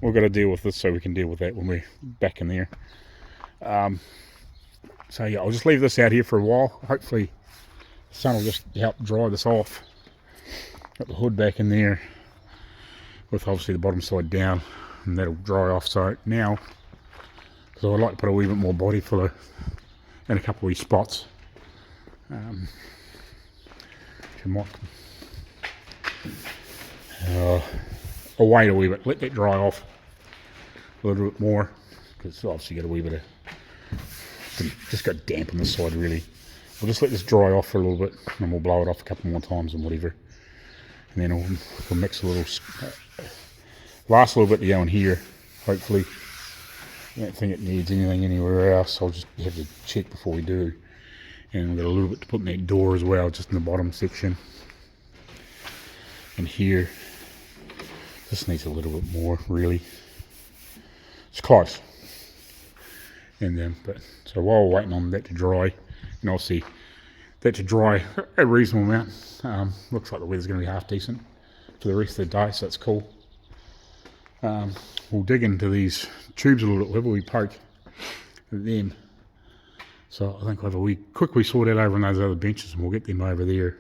We've got to deal with this, so we can deal with that when we're back in there. So yeah, I'll just leave this out here for a while. Hopefully the sun will just help dry this off. Got the hood back in there with obviously the bottom side down, and that'll dry off. So now, because I would like to put a wee bit more body filler in a couple of wee spots, I'll wait a wee bit, let that dry off a little bit more, because it's obviously got a wee bit of, just got damp on the side really. We'll just let this dry off for a little bit, and we'll blow it off a couple more times and whatever, and then we'll mix a little, last a little bit to go in here, hopefully. I don't think it needs anything anywhere else. I'll just have to check before we do. And we've got a little bit to put in that door as well, just in the bottom section. And here, this needs a little bit more, really. It's close. And then, so while we're waiting on that to dry, and I'll see that to dry a reasonable amount. Looks like the weather's going to be half decent for the rest of the day, so that's cool. We'll dig into these tubes a little bit, we poke at them. So I think we'll have a quick sort out over on those other benches, and we'll get them over there,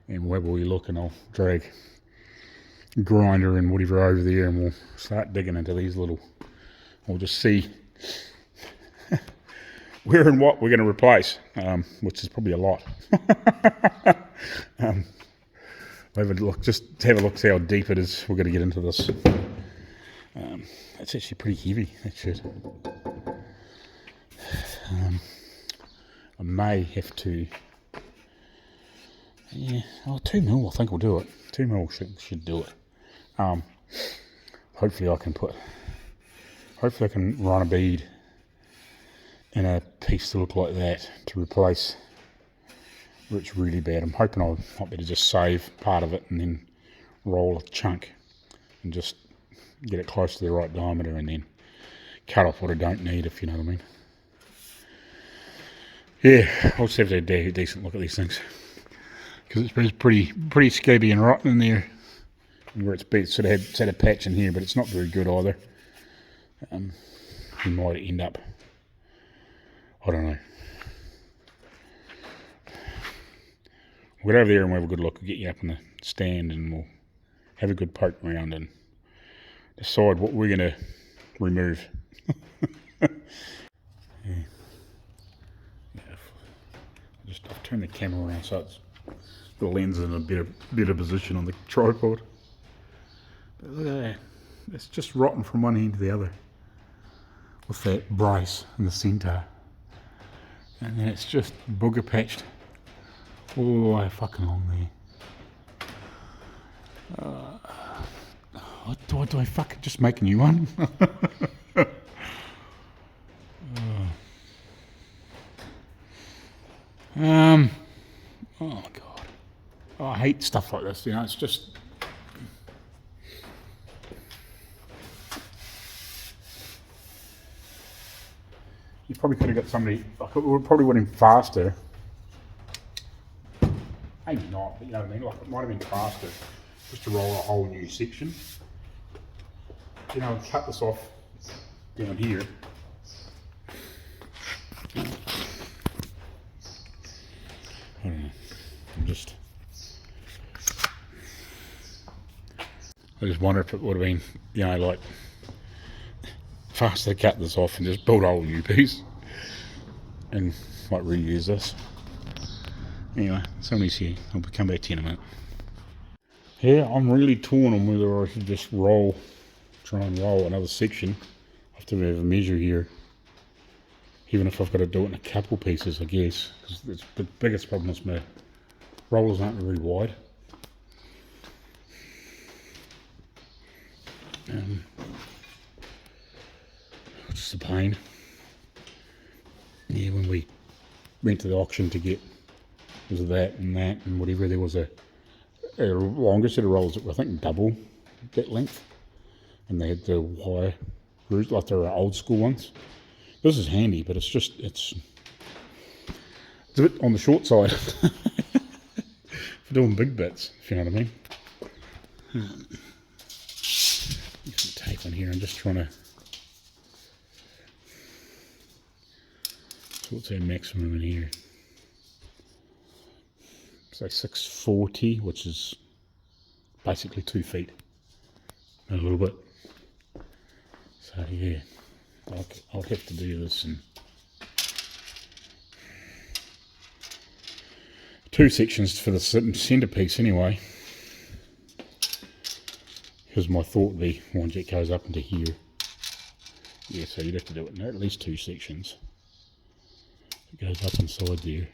and we'll have a wee look, and I'll drag grinder and whatever over there, and we'll start digging into these little, we'll just see where and what we're going to replace, which is probably a lot. Have a look, just have a look, see how deep it is. We're going to get into this. It's actually pretty heavy, that shit. I may have to, yeah, 2 mil I think will do it. 2 mil should do it. Hopefully I can run a bead in a piece to look like that to replace where it's really bad. I'm hoping I might be able to just save part of it and then roll a chunk and just get it close to the right diameter, and then cut off what I don't need, if you know what I mean. Yeah, I'll just have to have a decent look at these things, because it's pretty scabby and rotten in there, and where it's sort of had a patch in here, but it's not very good either. You might end up, I don't know. We'll get over there and we'll have a good look. We'll get you up in the stand, and we'll have a good poke around and decide what we're going to remove. Yeah. I've turned the camera around so it's the lens in a better position on the tripod. But look at that. It's just rotten from one end to the other, with that brace in the centre. And then it's just booger patched all the way fucking along there. What do I fucking just make a new one? Oh god. Oh, I hate stuff like this, you know, it's just... You probably could have got somebody, like, it probably would have been faster. Maybe not, but you know what I mean, like it might have been faster just to roll a whole new section. You know, cut this off down here. I don't know, I just wonder if it would have been, you know, like, faster to cut this off and just build a whole new piece. And might reuse this. Anyway, somebody's here. I'll come back to you in a minute. Yeah, I'm really torn on whether I should just try and roll another section. I have to have a measure here. Even if I've got to do it in a couple pieces, I guess. Because the biggest problem is my rollers aren't very wide. Just a pain. Yeah, when we went to the auction to get that and whatever, there was a longer set of rollers that were, I think, double that length, and they had the wire grooves like they were old school ones. This is handy, but it's a bit on the short side for doing big bits, if you know what I mean. Get some tape on here. I'm just trying to. So what's our maximum in here? Say 640, which is basically 2 feet, a little bit. So yeah, I'll have to do this in 2 sections for the centerpiece anyway. Because my thought would be one jet goes up into here. Yeah, so you'd have to do it in at least 2 sections. It goes up inside there.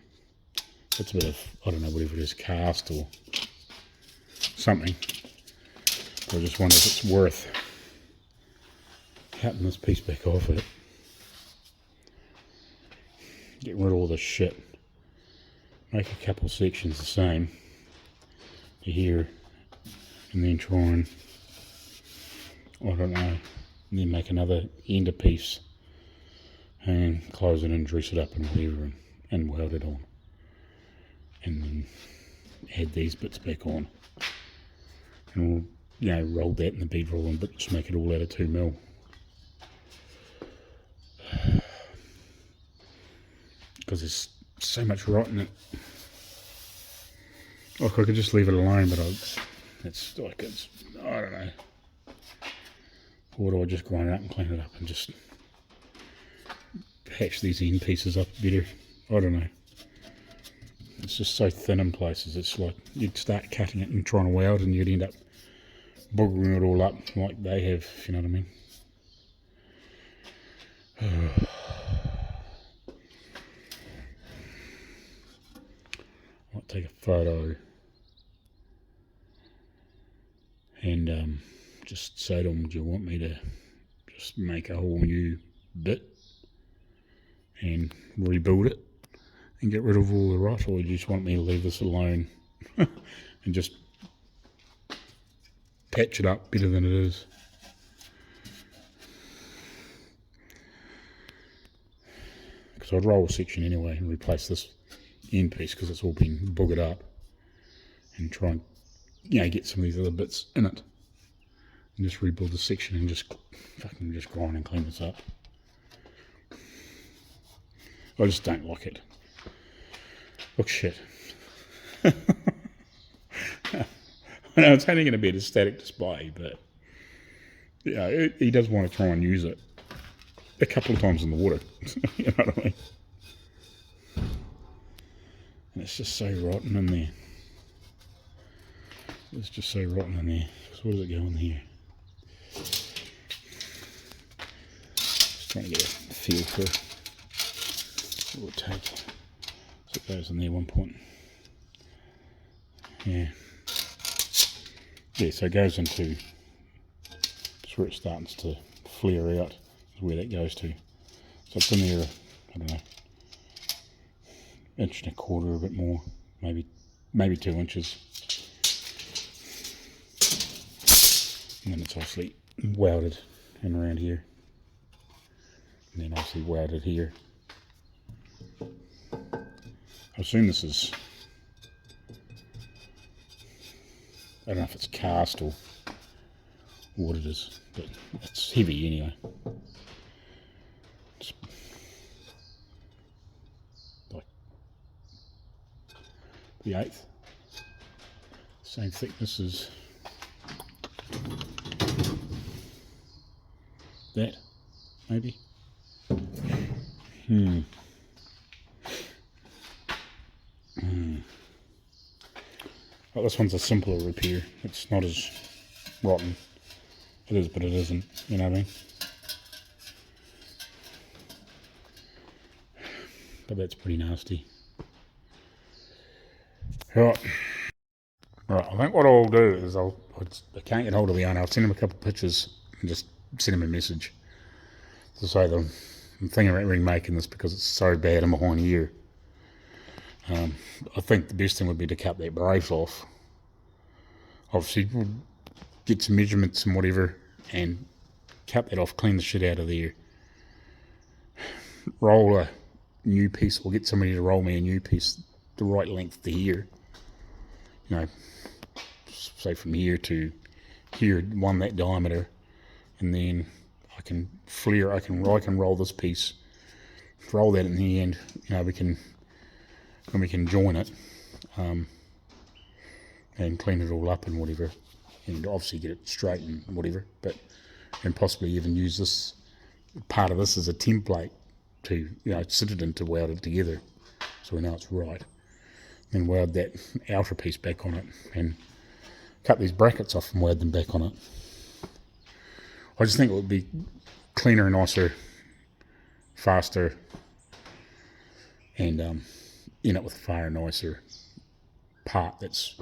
It's a bit of, I don't know, whatever it is, cast or something. I just wonder if it's worth cutting this piece back off it. Get rid of all this shit. Make a couple sections the same to here, and then try and, I don't know, and then make another ender piece and close it and dress it up and whatever, and weld it on. And then add these bits back on, and we'll, you know, roll that in the bead rolling bit, just make it all out of 2mm. Because there's so much rot in it. Like, I could just leave it alone, but it's like, I don't know. Or do I just grind it up and clean it up and just patch these end pieces up better? I don't know. It's just so thin in places. It's like you'd start cutting it and trying to weld, and you'd end up boogering it all up like they have, if you know what I mean. Might take a photo and just say to them, do you want me to just make a whole new bit and rebuild it and get rid of all the rot, or do you just want me to leave this alone and just patch it up better than it is? Because I'd roll a section anyway and replace this end piece because it's all been boogered up, and try and, you know, get some of these other bits in it and just rebuild the section and just fucking just grind and clean this up. I just don't like it. Looks shit. I know it's only going to be a static display, but yeah, he does want to try and use it a couple of times in the water. You know what I mean? And it's just so rotten in there. It's just so rotten in there. So where does it go in here? Just trying to get a feel for what it would take. So it goes in there 1 point. Yeah. Yeah, so it goes into that's where it starts to flare out, is where that goes to. So it's in there, I don't know, 1.25 inches, a bit more, maybe 2 inches. And then it's obviously welded in around here. And then obviously welded here. I assume this is, I don't know if it's cast or what it is, but it's heavy anyway. It's like the 1/8, same thickness as that, maybe. Well, this one's a simpler repair. It's not as rotten. It is, but it isn't. You know what I mean? But that's pretty nasty. Right. Right. I think what I'll do is I can't get hold of the owner. I'll send him a couple of pictures and just send him a message to say that I'm thinking about remaking this because it's so bad I'm behind here. I think the best thing would be to cut that brace off. Obviously, we'll get some measurements and whatever and cut that off, clean the shit out of there. Roll a new piece, or get somebody to roll me a new piece the right length to here. You know, say from here to here, one that diameter, and then I can flare, I can roll this piece, roll that in the end. You know, we can join it and clean it all up and whatever, and obviously get it straight and whatever, and possibly even use this part of this as a template to, you know, sit it in to weld it together so we know it's right. Then weld that outer piece back on it and cut these brackets off and weld them back on it. I just think it would be cleaner, nicer, faster, and end up with a far nicer part that's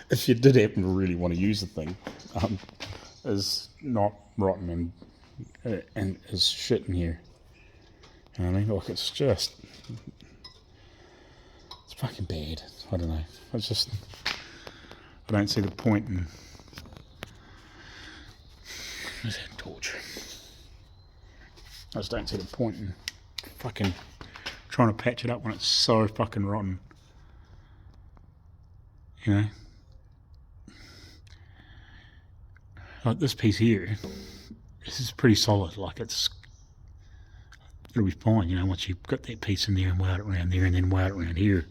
if you did happen to really want to use the thing, is not rotten and is shit in here. You know what I mean? Like, it's fucking bad. I don't know. It's just, I don't see the point in. Where's that torch? I just don't see the point in fucking trying to patch it up when it's so fucking rotten. You know? Like this piece here, this is pretty solid. Like, it'll be fine, you know, once you've got that piece in there and weld it around there and then weld it around here.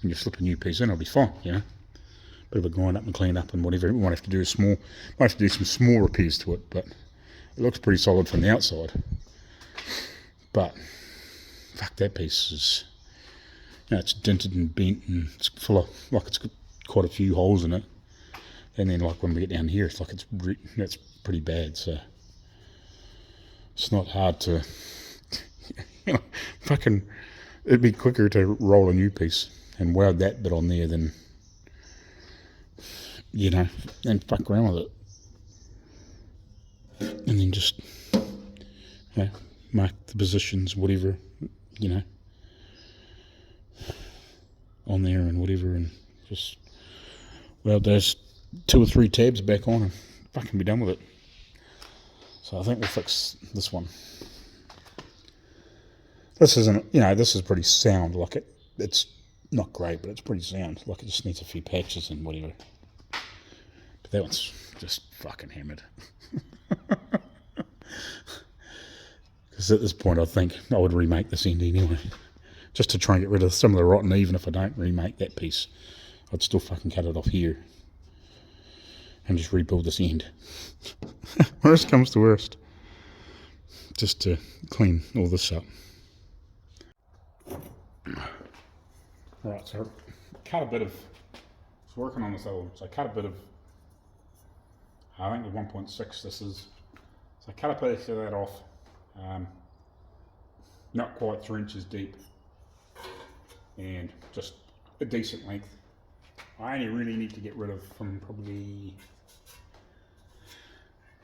When you slip a new piece in, it'll be fine, you know. Bit of a grind up and clean up and whatever. We might have to do some small repairs to it, but it looks pretty solid from the outside. But fuck, that piece is, you know, it's dented and bent and it's full of, like, it's got quite a few holes in it. And then, like, when we get down here, it's like that's pretty bad. So it's not hard to, you know, fucking, it'd be quicker to roll a new piece and weld that bit on there than, you know, and fuck around with it. And then just, you know, mark the positions, whatever, you know, on there and whatever, and just weld those 2 or 3 tabs back on and fucking be done with it. So I think we'll fix this one. This isn't, you know, this is pretty sound. Like, it's not great, but it's pretty sound. Like, it just needs a few patches and whatever. But that one's just fucking hammered. Because at this point, I think I would remake this end anyway, just to try and get rid of some of the rotten. Even if I don't remake that piece, I'd still fucking cut it off here and just rebuild this end. Worst comes to worst, just to clean all this up. Right, so I cut a bit of, I was working on this old, so I cut a bit of, I think the 1.6 this is, so I cut a piece of that off, not quite 3 inches deep, and just a decent length. I only really need to get rid of from probably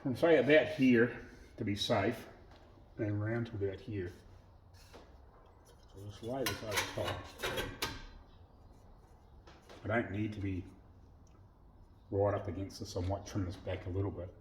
from say about here to be safe, and round to about here. So just lay this over top. I don't need to be right up against this. I might trim this back a little bit.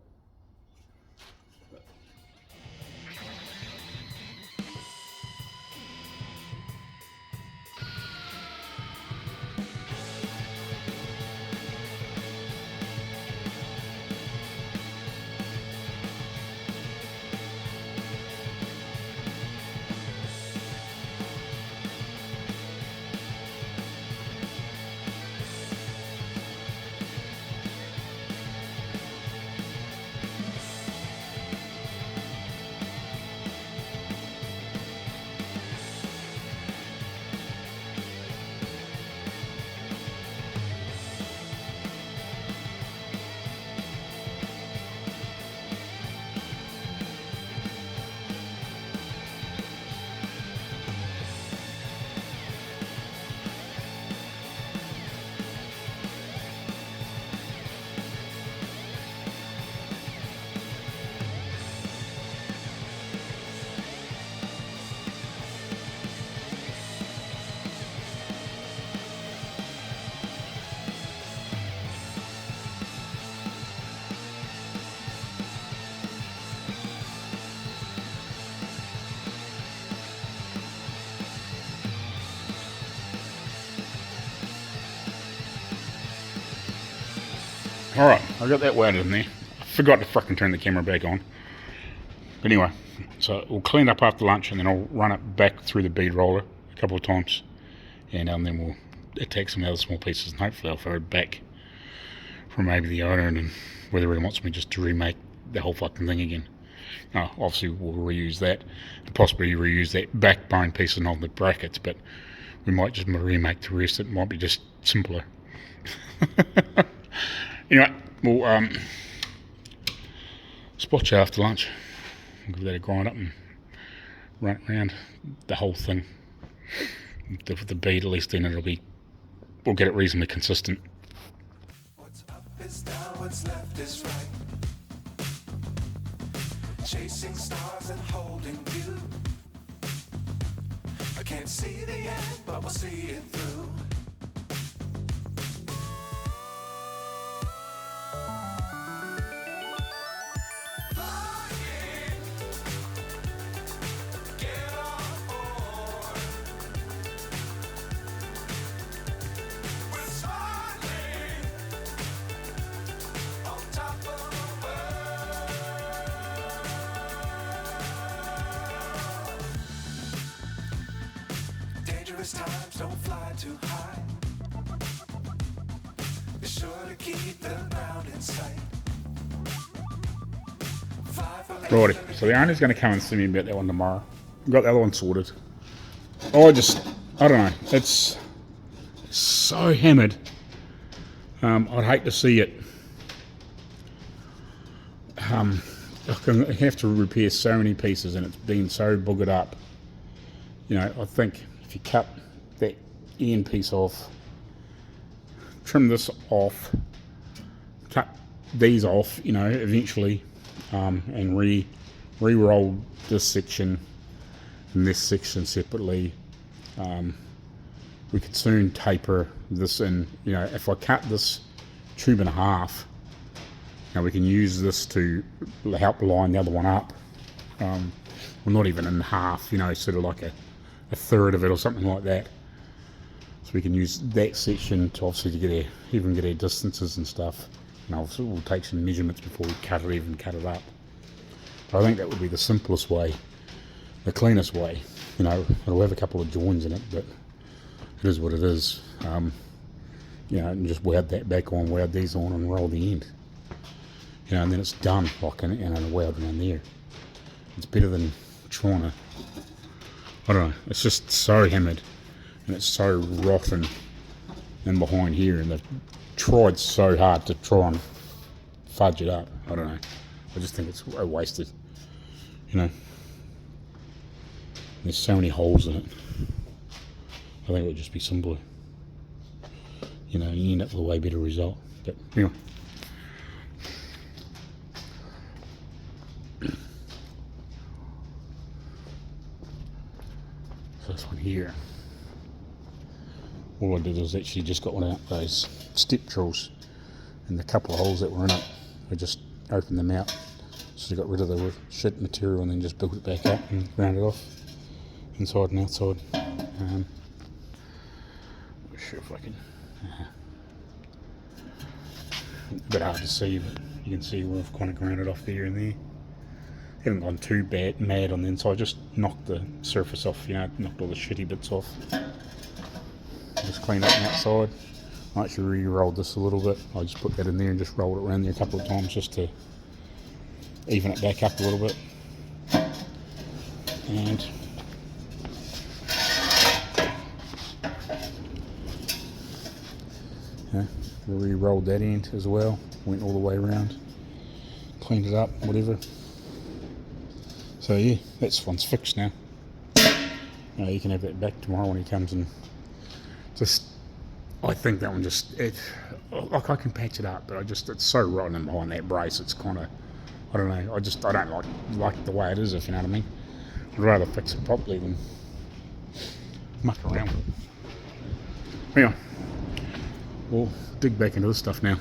Alright, I got that welded in there. I forgot to fucking turn the camera back on. But anyway, so we'll clean up after lunch and then I'll run it back through the bead roller a couple of times. And then we'll attack some other small pieces and hopefully I'll throw it back from maybe the owner and whether he wants me just to remake the whole fucking thing again. Obviously we'll reuse that and possibly reuse that backbone piece and all the brackets, but we might just remake the rest. It might be just simpler. Anyway, we'll spot you after lunch. We'll give that a grind up and run it around the whole thing. The bead, at least then we'll get it reasonably consistent. What's up is down, what's left is right. Chasing stars and holding you. I can't see the end, but we'll see it through. Times don't fly too high. Be sure to keep the ground in sight. Righty, so the owner's going to come and see me about that one tomorrow. I've got the other one sorted. I don't know, it's so hammered. I'd hate to see it. I have to repair so many pieces and it's been so boogered up. You know, I think if you cut that end piece off, trim this off, cut these off, you know, eventually, and re-roll this section and this section separately, we could soon taper this in. You know, if I cut this tube in half, now we can use this to help line the other one up. Well, not even in half, you know, sort of like a third of it or something like that. So we can use that section to obviously to even get our distances and stuff. And obviously we'll take some measurements before we cut it up. But I think that would be the simplest way, the cleanest way. You know, it'll have a couple of joins in it, but it is what it is. You know, and just weld that back on, weld these on and roll the end. You know, and then it's done, like, and a weld around there. It's better than trying to, I don't know, it's just so hammered and it's so rotten in behind here, and they've tried so hard to try and fudge it up. I don't know, I just think it's a wasted, you know, there's so many holes in it. I think it would just be simpler, you know, you end up with a way better result. But anyway, here, all I did was actually just got one out those step drills, and the couple of holes that were in it, I just opened them out, so I got rid of the shit material and then just built it back up and ground it off inside and outside. Not sure if I can. A bit hard to see, but you can see where I've kind of ground it off there and there. Haven't gone too mad on the inside, just knocked the surface off, knocked all the shitty bits off. Just cleaned up the outside. I actually re-rolled this a little bit. I just put that in there and just rolled it around there a couple of times just to even it back up a little bit. And re-rolled that end as well. Went all the way around, cleaned it up, whatever. So yeah, that one's fixed now. You can have that back tomorrow when he comes, and just, I think that one just, like I can patch it up, but it's so rotten in behind that brace, it's kind of, I don't know, I don't like the way it is, if you know what I mean. I'd rather fix it properly than muck around with it. Anyway, we'll dig back into this stuff now.